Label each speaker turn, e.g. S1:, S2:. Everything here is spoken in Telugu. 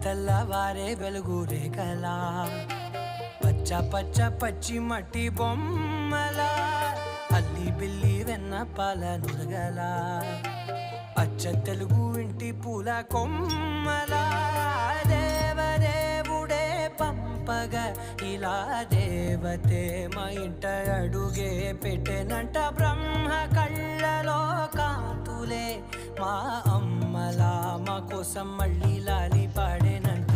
S1: తెల్లవారే వెలుగు రేఖలా పచ్చ పచ్చ పచ్చి మట్టి బొమ్మలా అల్లి బిల్లి వెన్న పాల నురగలా అచ్చ తెలుగు ఇంటి పూల కొమ్మలా దేవదేవుడే పంపగా ఇలా దేవతే మా ఇంట అడుగే పెట్టెనంట బ్రహ్మ కళ్ళలో కాంతులే మా అమ్మలా మా కోసం మళ్ళీ లాలి పాడేనంట.